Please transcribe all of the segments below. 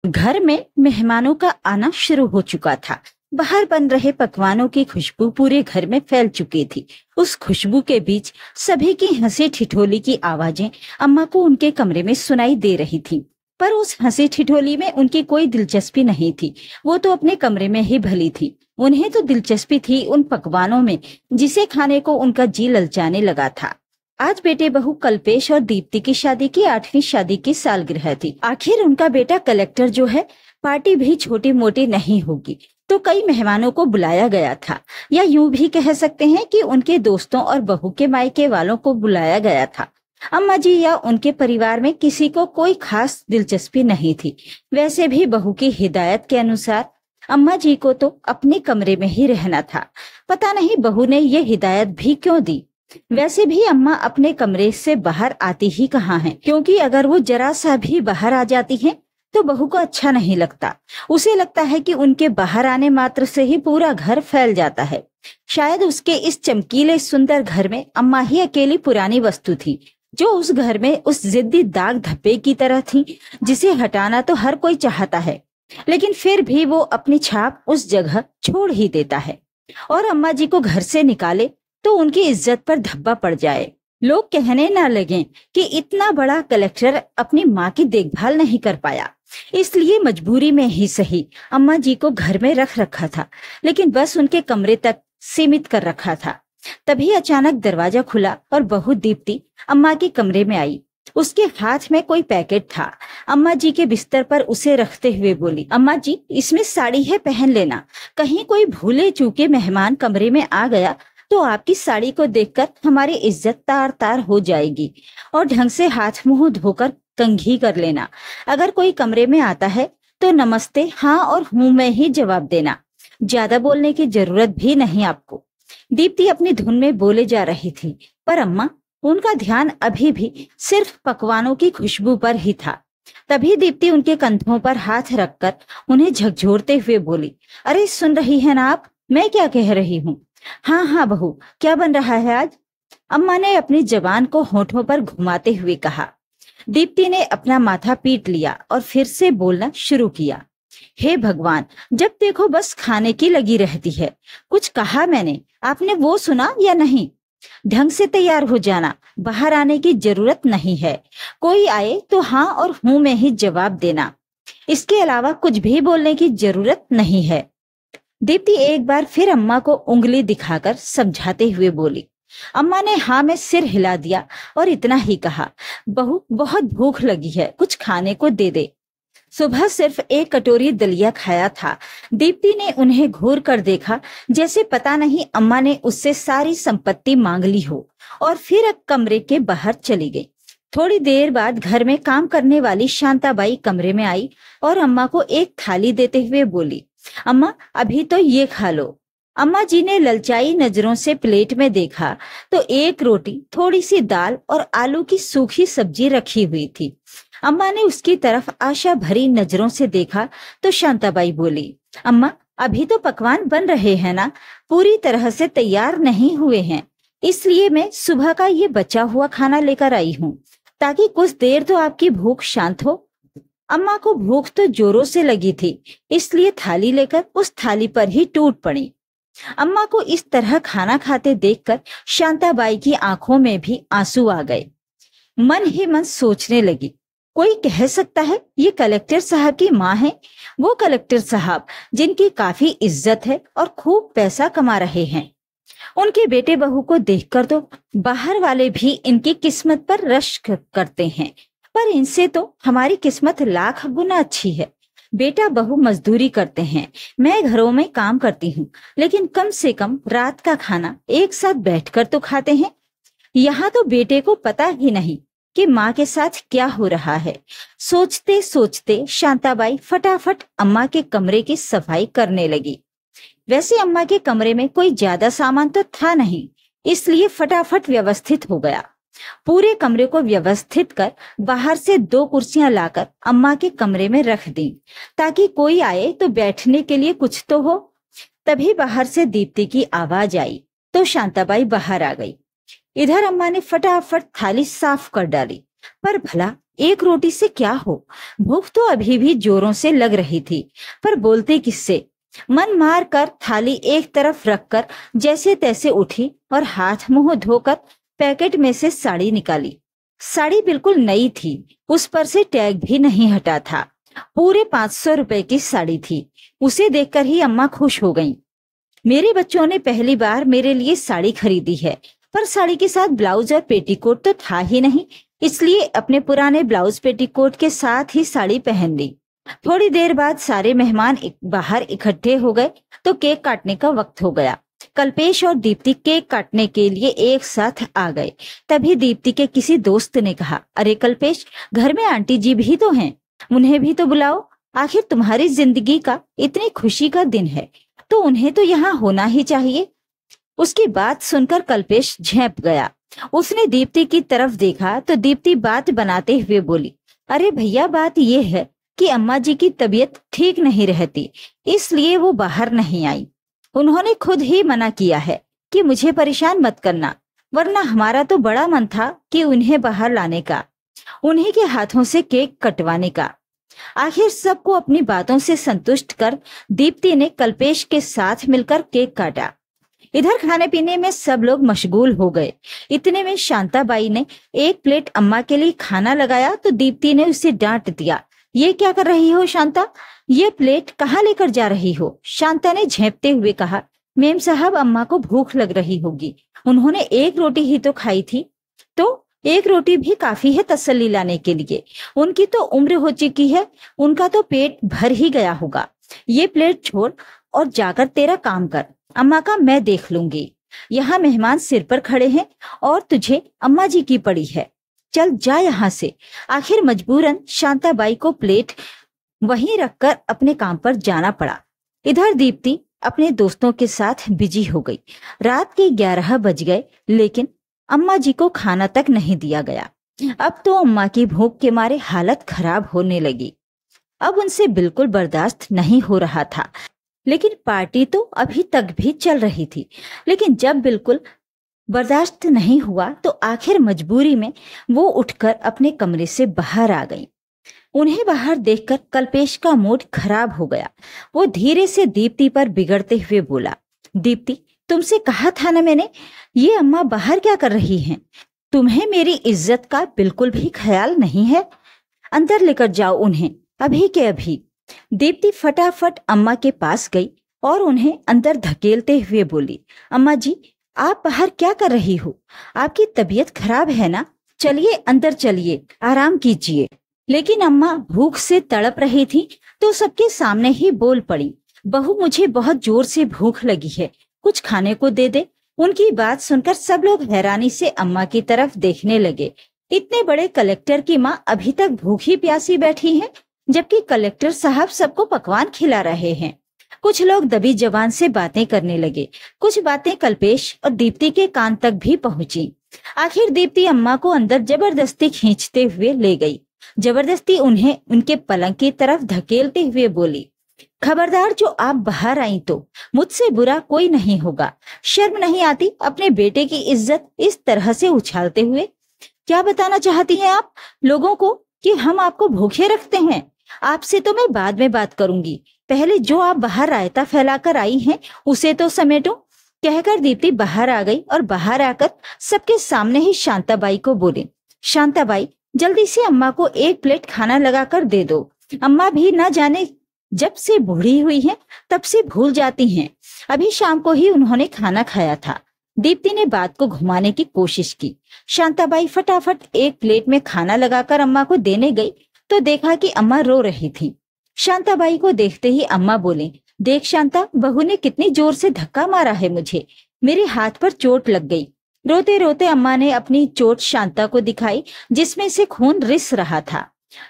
घर में मेहमानों का आना शुरू हो चुका था। बाहर बन रहे पकवानों की खुशबू पूरे घर में फैल चुकी थी। उस खुशबू के बीच सभी की हंसी ठिठोली की आवाजें अम्मा को उनके कमरे में सुनाई दे रही थी। पर उस हंसी ठिठोली में उनकी कोई दिलचस्पी नहीं थी। वो तो अपने कमरे में ही भली थी। उन्हें तो दिलचस्पी थी उन पकवानों में जिसे खाने को उनका जी ललचाने लगा था। आज बेटे बहू कल्पेश और दीप्ति की शादी की 8वीं शादी की सालगिरह थी। आखिर उनका बेटा कलेक्टर जो है, पार्टी भी छोटी मोटी नहीं होगी, तो कई मेहमानों को बुलाया गया था। या यूं भी कह सकते हैं कि उनके दोस्तों और बहू के मायके वालों को बुलाया गया था। अम्मा जी या उनके परिवार में किसी को कोई खास दिलचस्पी नहीं थी। वैसे भी बहू की हिदायत के अनुसार अम्मा जी को तो अपने कमरे में ही रहना था। पता नहीं बहू ने ये हिदायत भी क्यों दी। वैसे भी अम्मा अपने कमरे से बाहर आती ही कहाँ हैं, क्योंकि अगर वो जरा सा भी बाहर आ जाती हैं तो बहू को अच्छा नहीं लगता। उसे लगता है कि उनके बाहर आने मात्र से ही पूरा घर फैल जाता है। शायद उसके इस चमकीले सुंदर घर में अम्मा ही अकेली पुरानी वस्तु थी, जो उस घर में उस जिद्दी दाग धब्बे की तरह थी, जिसे हटाना तो हर कोई चाहता है, लेकिन फिर भी वो अपनी छाप उस जगह छोड़ ही देता है। और अम्मा जी को घर से निकाले तो उनकी इज्जत पर धब्बा पड़ जाए। लोग कहने ना लगें कि इतना बड़ा कलेक्टर अपनी माँ की देखभाल नहीं कर पाया, इसलिए मजबूरी में ही सही अम्मा जी को घर में रख रखा था, लेकिन बस उनके कमरे तक सीमित कर रखा था। तभी अचानक दरवाजा खुला और बहू दीप्ति अम्मा के कमरे में आई। उसके हाथ में कोई पैकेट था। अम्मा जी के बिस्तर पर उसे रखते हुए बोली, अम्मा जी, इसमें साड़ी है, पहन लेना। कहीं कोई भूले चूके मेहमान कमरे में आ गया तो आपकी साड़ी को देखकर हमारी इज्जत तार तार हो जाएगी। और ढंग से हाथ मुंह धोकर कंघी कर लेना। अगर कोई कमरे में आता है तो नमस्ते, हाँ और हूं में ही जवाब देना। ज्यादा बोलने की जरूरत भी नहीं आपको। दीप्ति अपनी धुन में बोले जा रही थी, पर अम्मा, उनका ध्यान अभी भी सिर्फ पकवानों की खुशबू पर ही था। तभी दीप्ति उनके कंधों पर हाथ रखकर उन्हें झकझोरते हुए बोली, अरे सुन रही है ना आप, मैं क्या कह रही हूँ? हाँ हाँ बहू, क्या बन रहा है आज? अम्मा ने अपनी जबान को होठों पर घुमाते हुए कहा। दीप्ति ने अपना माथा पीट लिया और फिर से बोलना शुरू किया, हे भगवान, जब देखो बस खाने की लगी रहती है। कुछ कहा मैंने, आपने वो सुना या नहीं? ढंग से तैयार हो जाना, बाहर आने की जरूरत नहीं है। कोई आए तो हाँ और हूं में ही जवाब देना। इसके अलावा कुछ भी बोलने की जरूरत नहीं है। दीप्ति एक बार फिर अम्मा को उंगली दिखाकर समझाते हुए बोली। अम्मा ने हाँ में सिर हिला दिया और इतना ही कहा, बहू, बहुत भूख लगी है, कुछ खाने को दे दे। सुबह सिर्फ एक कटोरी दलिया खाया था। दीप्ति ने उन्हें घूर कर देखा, जैसे पता नहीं अम्मा ने उससे सारी संपत्ति मांग ली हो, और फिर कमरे के बाहर चली गई। थोड़ी देर बाद घर में काम करने वाली शांताबाई कमरे में आई और अम्मा को एक थाली देते हुए बोली, अम्मा, अभी तो ये खा लो। अम्मा जी ने ललचाई नजरों से प्लेट में देखा तो एक रोटी, थोड़ी सी दाल और आलू की सूखी सब्जी रखी हुई थी। अम्मा ने उसकी तरफ आशा भरी नजरों से देखा तो शांताबाई बोली, अम्मा, अभी तो पकवान बन रहे हैं ना, पूरी तरह से तैयार नहीं हुए हैं, इसलिए मैं सुबह का ये बचा हुआ खाना लेकर आई हूँ, ताकि कुछ देर तो आपकी भूख शांत हो। अम्मा को भूख तो जोरों से लगी थी, इसलिए थाली लेकर उस थाली पर ही टूट पड़ी। अम्मा को इस तरह खाना खाते देखकर शांताबाई की आंखों में भी आंसू आ गए। मन ही मन सोचने लगी, कोई कह सकता है ये कलेक्टर साहब की माँ है, वो कलेक्टर साहब जिनकी काफी इज्जत है और खूब पैसा कमा रहे हैं। उनके बेटे बहू को देखकर तो बाहर वाले भी इनकी किस्मत पर रश्क करते हैं, पर इनसे तो हमारी किस्मत लाख गुना अच्छी है। बेटा बहू मजदूरी करते हैं, मैं घरों में काम करती हूँ, लेकिन कम से कम रात का खाना एक साथ बैठकर तो खाते हैं। यहाँ तो बेटे को पता ही नहीं कि माँ के साथ क्या हो रहा है। सोचते सोचते शांताबाई फटाफट अम्मा के कमरे की सफाई करने लगी। वैसे अम्मा के कमरे में कोई ज्यादा सामान तो था नहीं, इसलिए फटाफट व्यवस्थित हो गया। पूरे कमरे को व्यवस्थित कर बाहर से 2 कुर्सियां लाकर अम्मा के कमरे में रख दी, ताकि कोई आए तो बैठने के लिए कुछ तो हो। तभी बाहर से दीप्ति की आवाज आई तो शांताबाई बाहर आ गई। इधर अम्मा ने फटाफट थाली साफ कर डाली पर भला एक रोटी से क्या हो, भूख तो अभी भी जोरों से लग रही थी, पर बोलते किससे। मन मार कर थाली एक तरफ रखकर जैसे तैसे उठी और हाथ मुंह धोकर पैकेट में से साड़ी निकाली। साड़ी बिल्कुल नई थी, उस पर से टैग भी नहीं हटा था। पूरे 500 रुपए की साड़ी थी। उसे देखकर ही अम्मा खुश हो गईं। मेरे बच्चों ने पहली बार मेरे लिए साड़ी खरीदी है, पर साड़ी के साथ ब्लाउज और पेटीकोट तो था ही नहीं, इसलिए अपने पुराने ब्लाउज पेटीकोट के साथ ही साड़ी पहन ली। थोड़ी देर बाद सारे मेहमान बाहर इकट्ठे हो गए तो केक काटने का वक्त हो गया। कल्पेश और दीप्ति केक काटने के लिए एक साथ आ गए। तभी दीप्ति के किसी दोस्त ने कहा, अरे कल्पेश, घर में आंटी जी भी तो हैं, उन्हें भी तो बुलाओ। आखिर तुम्हारी जिंदगी का इतनी खुशी का दिन है तो उन्हें तो यहाँ होना ही चाहिए। उसकी बात सुनकर कल्पेश झेंप गया। उसने दीप्ति की तरफ देखा तो दीप्ति बात बनाते हुए बोली, अरे भैया, बात ये है कि अम्मा जी की तबीयत ठीक नहीं रहती, इसलिए वो बाहर नहीं आई। उन्होंने खुद ही मना किया है कि मुझे परेशान मत करना, वरना हमारा तो बड़ा मन था कि उन्हें बाहर लाने का, उन्हीं के हाथों से केक कटवाने का। आखिर सबको अपनी बातों से संतुष्ट कर दीप्ति ने कल्पेश के साथ मिलकर केक काटा। इधर खाने पीने में सब लोग मशगूल हो गए। इतने में शांताबाई ने एक प्लेट अम्मा के लिए खाना लगाया तो दीप्ति ने उसे डांट दिया, ये क्या कर रही हो शांता, ये प्लेट कहाँ लेकर जा रही हो। शांता ने झेंपते हुए कहा, मेम साहब, अम्मा को भूख लग रही होगी, उन्होंने एक रोटी ही तो खाई थी, तो एक रोटी भी काफी है तसल्ली लाने के लिए। उनकी तो उम्र हो चुकी है, उनका तो पेट भर ही गया होगा। ये प्लेट छोड़ और जाकर तेरा काम कर, अम्मा का मैं देख लूंगी। यहाँ मेहमान सिर पर खड़े हैं और तुझे अम्मा जी की पड़ी है, चल जा यहाँ से। आखिर मजबूरन शांताबाई को प्लेट वहीं रखकर अपने काम पर जाना पड़ा। इधर दीप्ति अपने दोस्तों के साथ बिजी हो गई। रात के 11 बज गए, लेकिन अम्मा जी को खाना तक नहीं दिया गया। अब तो अम्मा की भूख के मारे हालत खराब होने लगी। अब उनसे बिल्कुल बर्दाश्त नहीं हो रहा था। लेकिन पार्टी तो अभी तक भी चल रही थी। लेकिन जब बिल्कुल बर्दाश्त नहीं हुआ तो आखिर मजबूरी में वो उठकर अपने कमरे से बाहर आ गई। उन्हें बाहर देखकर कल्पेश का मूड खराब हो गया। वो धीरे से दीप्ति पर बिगड़ते हुए बोला, दीप्ति, तुमसे कहा था ना मैंने, ये अम्मा बाहर क्या कर रही हैं? तुम्हें मेरी इज्जत का बिल्कुल भी ख्याल नहीं है। अंदर लेकर जाओ उन्हें, अभी के अभी। दीप्ति फटाफट अम्मा के पास गई और उन्हें अंदर धकेलते हुए बोली, अम्मा जी, आप बाहर क्या कर रही हो? आपकी तबीयत खराब है ना? चलिए अंदर चलिए, आराम कीजिए। लेकिन अम्मा भूख से तड़प रही थी तो सबके सामने ही बोल पड़ी, बहू, मुझे बहुत जोर से भूख लगी है, कुछ खाने को दे दे। उनकी बात सुनकर सब लोग हैरानी से अम्मा की तरफ देखने लगे। इतने बड़े कलेक्टर की माँ अभी तक भूखी प्यासी बैठी है, जबकि कलेक्टर साहब सबको पकवान खिला रहे हैं। कुछ लोग दबी जबान से बातें करने लगे। कुछ बातें कल्पेश और दीप्ति के कान तक भी पहुंची। आखिर दीप्ति अम्मा को अंदर जबरदस्ती खींचते हुए ले गई। जबरदस्ती उन्हें उनके पलंग की तरफ धकेलते हुए बोली, खबरदार, जो आप बाहर आई तो मुझसे बुरा कोई नहीं होगा। शर्म नहीं आती अपने बेटे की इज्जत इस तरह से उछालते हुए? क्या बताना चाहती हैं आप लोगों को कि हम आपको भूखे रखते हैं? आपसे तो मैं बाद में बात करूंगी, पहले जो आप बाहर रायता फैलाकर आई हैं उसे तो समेटो। कहकर दीप्ति बाहर आ गई और बाहर आकर सबके सामने ही शांताबाई को बोली, शांताबाई, जल्दी से अम्मा को एक प्लेट खाना लगाकर दे दो। अम्मा भी ना जाने जब से बूढ़ी हुई हैं तब से भूल जाती हैं। अभी शाम को ही उन्होंने खाना खाया था। दीप्ति ने बात को घुमाने की कोशिश की। शांताबाई फटाफट एक प्लेट में खाना लगाकर अम्मा को देने गई तो देखा कि अम्मा रो रही थी। शांताबाई को देखते ही अम्मा बोले, देख शांता, बहू ने कितनी जोर से धक्का मारा है मुझे, मेरे हाथ पर चोट लग गई। रोते रोते अम्मा ने अपनी चोट शांता को दिखाई, जिसमें से खून रिस रहा था।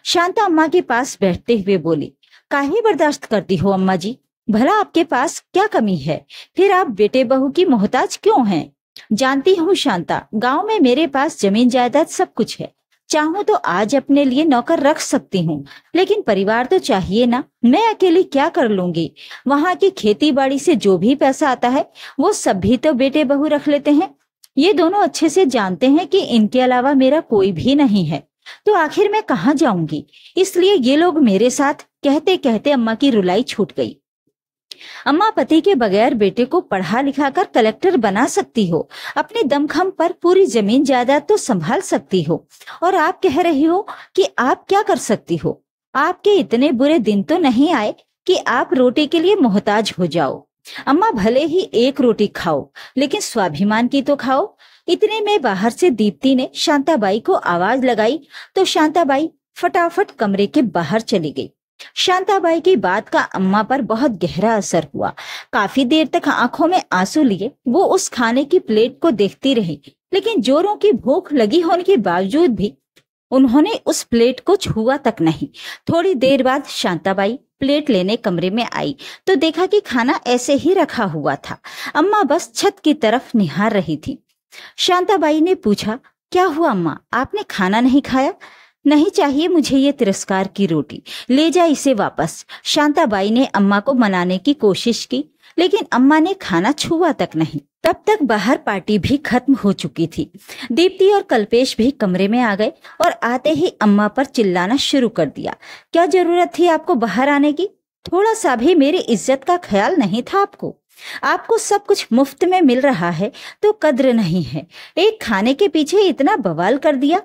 शांता अम्मा के पास बैठते हुए बोली, काहे बर्दाश्त करती हो अम्मा जी? भला आपके पास क्या कमी है? फिर आप बेटे बहू की मोहताज क्यों हैं? जानती हूँ शांता, गांव में मेरे पास जमीन जायदाद सब कुछ है, चाहूँ तो आज अपने लिए नौकर रख सकती हूँ, लेकिन परिवार तो चाहिए ना। मैं अकेली क्या कर लूंगी? वहाँ की खेती बाड़ी से जो भी पैसा आता है वो सब भी तो बेटे बहू रख लेते हैं। ये दोनों अच्छे से जानते हैं कि इनके अलावा मेरा कोई भी नहीं है। तो आखिर मैं कहाँ जाऊंगी? इसलिए ये लोग मेरे साथ। कहते कहते अम्मा की रुलाई छूट गई। अम्मा, पति के बगैर बेटे को पढ़ा लिखा कर कलेक्टर बना सकती हो, अपने दमखम पर पूरी जमीन जायदाद तो संभाल सकती हो, और आप कह रही हो कि आप क्या कर सकती हो? आपके इतने बुरे दिन तो नहीं आए कि आप रोटी के लिए मोहताज हो जाओ। अम्मा, भले ही एक रोटी खाओ, लेकिन स्वाभिमान की तो खाओ। इतने में बाहर से दीप्ति ने शांताबाई को आवाज लगाई तो शांताबाई फटाफट कमरे के बाहर चली गई। शांताबाई की बात का अम्मा पर बहुत गहरा असर हुआ। काफी देर तक आंखों में आंसू लिए वो उस खाने की प्लेट को देखती रही, लेकिन जोरों की भूख लगी होने के बावजूद भी उन्होंने उस प्लेट को छुआ तक नहीं। थोड़ी देर बाद शांताबाई प्लेट लेने कमरे में आई तो देखा कि खाना ऐसे ही रखा हुआ था। अम्मा बस छत की तरफ निहार रही थी। शांताबाई ने पूछा, क्या हुआ अम्मा, आपने खाना नहीं खाया? नहीं चाहिए मुझे ये तिरस्कार की रोटी, ले जा इसे वापस। शांताबाई ने अम्मा को मनाने की कोशिश की, लेकिन अम्मा ने खाना छुआ तक नहीं। तब तक बाहर पार्टी भी खत्म हो चुकी थी। दीप्ति और कल्पेश भी कमरे में आ गए और आते ही अम्मा पर चिल्लाना शुरू कर दिया। क्या जरूरत थी आपको बाहर आने की? थोड़ा सा भी मेरी इज्जत का ख्याल नहीं था आपको? आपको सब कुछ मुफ्त में मिल रहा है तो कद्र नहीं है। एक खाने के पीछे इतना बवाल कर दिया।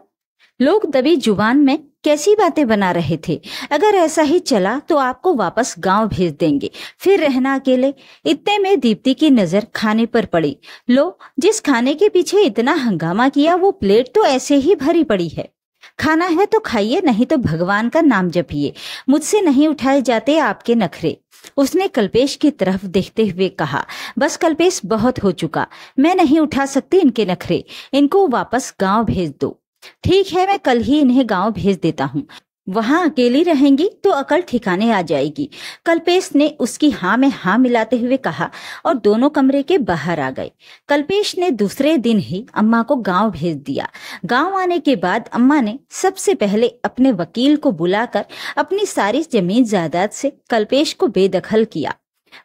लोग दबी जुबान में कैसी बातें बना रहे थे। अगर ऐसा ही चला तो आपको वापस गांव भेज देंगे, फिर रहना अकेले। इतने में दीप्ति की नजर खाने पर पड़ी। लो, जिस खाने के पीछे इतना हंगामा किया वो प्लेट तो ऐसे ही भरी पड़ी है। खाना है तो खाइए, नहीं तो भगवान का नाम जपिए। मुझसे नहीं उठाए जाते आपके नखरे। उसने कल्पेश की तरफ देखते हुए कहा। बस कल्पेश, बहुत हो चुका। मैं नहीं उठा सकती इनके नखरे। इनको वापस गांव भेज दो। ठीक है, मैं कल ही इन्हें गांव भेज देता हूँ। वहां अकेली रहेंगी तो अकल ठिकाने आ जाएगी। कल्पेश ने उसकी हाँ में हाँ मिलाते हुए कहा और दोनों कमरे के बाहर आ गए। कल्पेश ने दूसरे दिन ही अम्मा को गांव भेज दिया। गांव आने के बाद अम्मा ने सबसे पहले अपने वकील को बुलाकर अपनी सारी जमीन जायदाद से कल्पेश को बेदखल किया।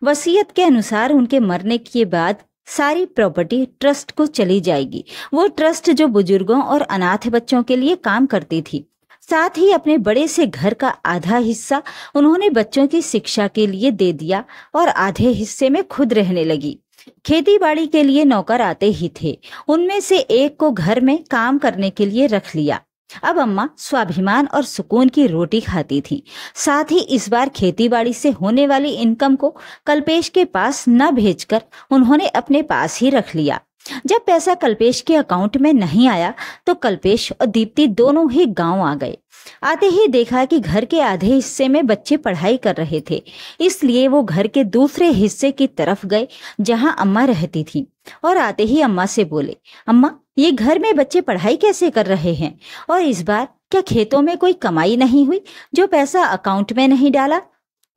वसीयत के अनुसार उनके मरने के बाद सारी प्रॉपर्टी ट्रस्ट को चली जाएगी। वो ट्रस्ट जो बुजुर्गों और अनाथ बच्चों के लिए काम करती थी। साथ ही अपने बड़े से घर का आधा हिस्सा उन्होंने बच्चों की शिक्षा के लिए दे दिया और आधे हिस्से में खुद रहने लगी। खेती बाड़ी के लिए नौकर आते ही थे, उनमें से एक को घर में काम करने के लिए रख लिया। अब अम्मा स्वाभिमान और सुकून की रोटी खाती थी। साथ ही इस बार खेतीबाड़ी से होने वाली इनकम को कल्पेश के पास न भेजकर उन्होंने अपने पास ही रख लिया। जब पैसा कल्पेश के अकाउंट में नहीं आया तो कल्पेश और दीप्ति दोनों ही गांव आ गए। आते ही देखा कि घर के आधे हिस्से में बच्चे पढ़ाई कर रहे थे, इसलिए वो घर के दूसरे हिस्से की तरफ गए जहां अम्मा रहती थी और आते ही अम्मा से बोले, अम्मा, ये घर में बच्चे पढ़ाई कैसे कर रहे हैं? और इस बार क्या खेतों में कोई कमाई नहीं हुई जो पैसा अकाउंट में नहीं डाला?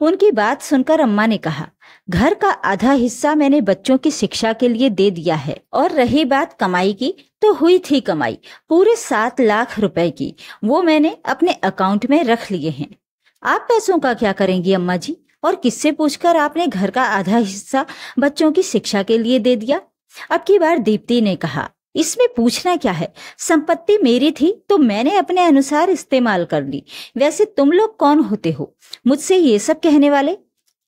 उनकी बात सुनकर अम्मा ने कहा, घर का आधा हिस्सा मैंने बच्चों की शिक्षा के लिए दे दिया है, और रही बात कमाई की तो हुई थी कमाई पूरे 7 लाख रुपए की। वो मैंने अपने अकाउंट में रख लिए हैं। आप पैसों का क्या करेंगी अम्मा जी? और किससे पूछकर आपने घर का आधा हिस्सा बच्चों की शिक्षा के लिए दे दिया? अब की बार दीप्ति ने कहा, इसमें पूछना क्या है? संपत्ति मेरी थी तो मैंने अपने अनुसार इस्तेमाल कर ली। वैसे तुम लोग कौन होते हो मुझसे ये सब कहने वाले?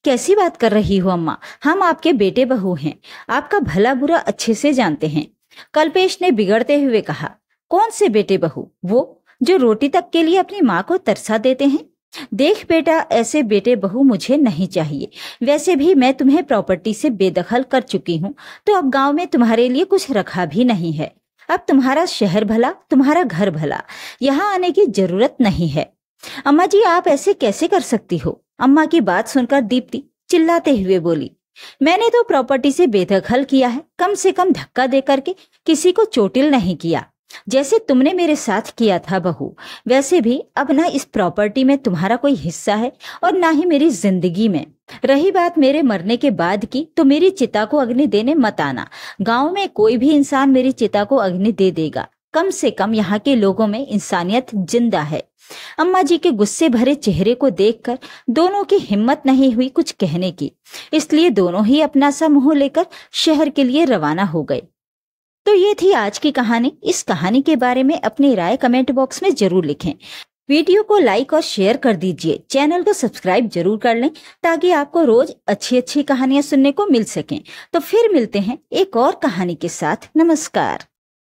कैसी बात कर रही हो अम्मा? हम आपके बेटे बहू हैं, आपका भला बुरा अच्छे से जानते हैं। कल्पेश ने बिगड़ते हुए कहा, कौन से बेटे बहू? वो जो रोटी तक के लिए अपनी माँ को तरसा देते हैं। देख बेटा, ऐसे बेटे बहू मुझे नहीं चाहिए। वैसे भी मैं तुम्हें प्रॉपर्टी से बेदखल कर चुकी हूँ, तो अब गांव में तुम्हारे लिए कुछ रखा भी नहीं है। अब तुम्हारा शहर भला, तुम्हारा घर भला, यहाँ आने की जरूरत नहीं है। अम्मा जी, आप ऐसे कैसे कर सकती हो? अम्मा की बात सुनकर दीप्ति चिल्लाते हुए बोली, मैंने तो प्रॉपर्टी से बेदखल किया है, कम से कम धक्का दे करके किसी को चोटिल नहीं किया, जैसे तुमने मेरे साथ किया था बहू। वैसे भी अब ना इस प्रॉपर्टी में तुम्हारा कोई हिस्सा है और ना ही मेरी जिंदगी में। रही बात मेरे मरने के बाद की, तो मेरी चिता को अग्नि देने मत आना। गांव में कोई भी इंसान मेरी चिता को अग्नि दे देगा। कम से कम यहाँ के लोगों में इंसानियत जिंदा है। अम्मा जी के गुस्से भरे चेहरे को देखकर दोनों की हिम्मत नहीं हुई कुछ कहने की, इसलिए दोनों ही अपना सा मुंह लेकर शहर के लिए रवाना हो गए। तो ये थी आज की कहानी। इस कहानी के बारे में अपनी राय कमेंट बॉक्स में जरूर लिखें। वीडियो को लाइक और शेयर कर दीजिए। चैनल को सब्सक्राइब जरूर कर लें ताकि आपको रोज अच्छी अच्छी कहानियां सुनने को मिल सकें। तो फिर मिलते हैं एक और कहानी के साथ। नमस्कार।